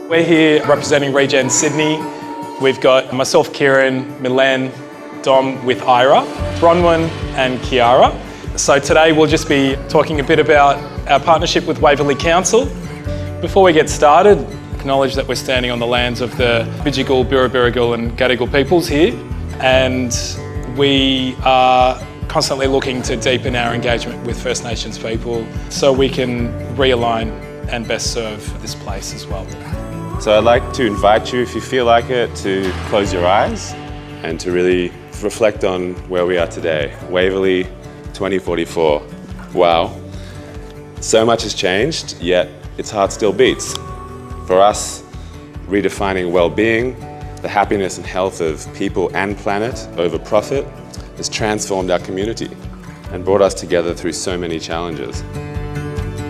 We're here representing Regen Sydney. We've got myself, Kieran, Milan, Dom with Ira, Bronwyn and Kiara. So today we'll just be talking a bit about our partnership with Waverley Council. Before we get started, acknowledge that we're standing on the lands of the Bidjigal, Birrabirragal and Gadigal peoples here, and we are constantly looking to deepen our engagement with First Nations people so we can realign and best serve this place as well. So I'd like to invite you, if you feel like it, to close your eyes and to really reflect on where we are today. Waverley 2044. Wow. So much has changed, yet its heart still beats. For us, redefining well-being, the happiness and health of people and planet over profit has transformed our community and brought us together through so many challenges.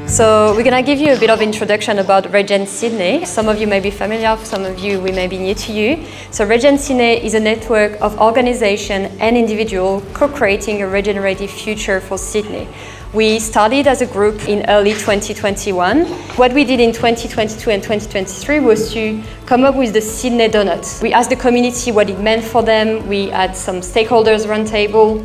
So we're going to give you a bit of introduction about Regen Sydney. Some of you may be familiar, some of you we may be new to you. So Regen Sydney is a network of organizations and individuals co-creating a regenerative future for Sydney. We started as a group in early 2021. What we did in 2022 and 2023 was to come up with the Sydney Doughnut. We asked the community what it meant for them. We had some stakeholders roundtable,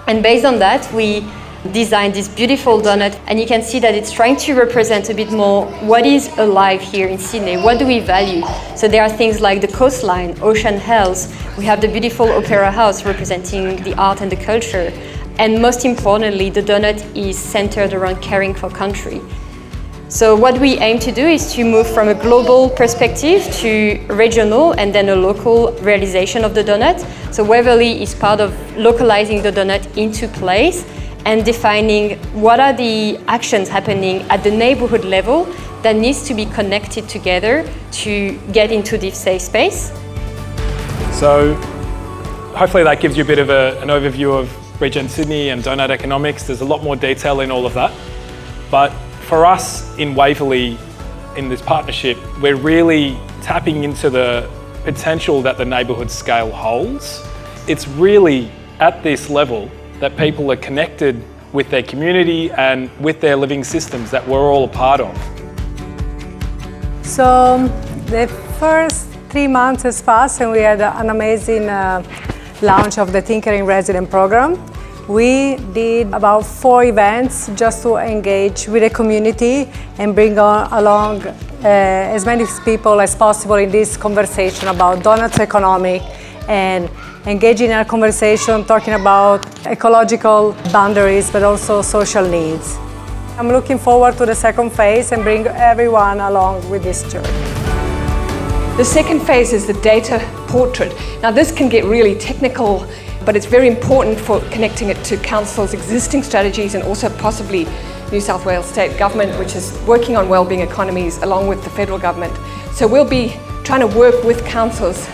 and based on that, we designed this beautiful donut, and you can see that it's trying to represent a bit more what is alive here in Sydney. What do we value? So there are things like the coastline, ocean health. We have the beautiful opera house representing the art and the culture. And most importantly, the donut is centered around caring for country. So what we aim to do is to move from a global perspective to regional and then a local realization of the donut. So Waverley is part of localizing the donut into place and defining what are the actions happening at the neighborhood level that needs to be connected together to get into this safe space. So hopefully that gives you a bit of an overview of Regen Sydney and donut economics. There's a lot more detail in all of that. But for us in Waverley, in this partnership, we're really tapping into the potential that the neighbourhood scale holds. It's really at this level that people are connected with their community and with their living systems that we're all a part of. So the first 3 months has passed and we had an amazing launch of the Tinkering Resident program. We did about 4 events just to engage with the community and bring along as many people as possible in this conversation about donuts economic and engaging in a conversation talking about ecological boundaries but also social needs. I'm looking forward to the second phase and bring everyone along with this journey. The second phase is the data portrait. Now this can get really technical, but it's very important for connecting it to Council's existing strategies and also possibly New South Wales State Government, which is working on wellbeing economies along with the federal government. So we'll be trying to work with Council's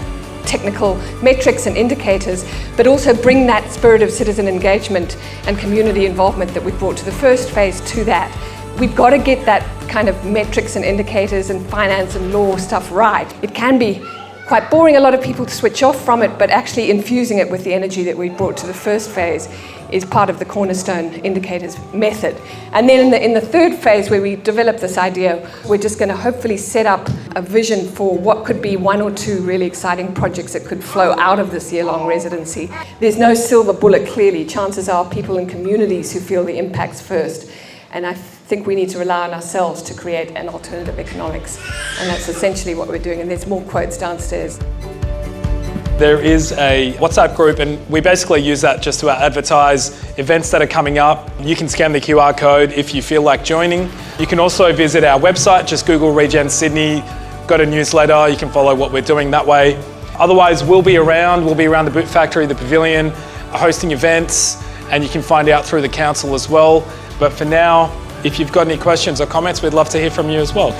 technical metrics and indicators, but also bring that spirit of citizen engagement and community involvement that we brought to the first phase to that. We've got to get that kind of metrics and indicators and finance and law stuff right. It can be quite boring, a lot of people switch off from it, but actually infusing it with the energy that we brought to the first phase is part of the cornerstone indicators method. And then in the third phase where we develop this idea, we're just going to hopefully set up a vision for what could be 1 or 2 really exciting projects that could flow out of this year-long residency. There's no silver bullet clearly. Chances are people in communities who feel the impacts first. And I think we need to rely on ourselves to create an alternative economics. And that's essentially what we're doing. And there's more quotes downstairs. There is a WhatsApp group, and we basically use that just to advertise events that are coming up. You can scan the QR code if you feel like joining. You can also visit our website, just Google Regen Sydney, got a newsletter, you can follow what we're doing that way. Otherwise, we'll be around the Boot Factory, the Pavilion, hosting events, and you can find out through the council as well. But for now, if you've got any questions or comments, we'd love to hear from you as well.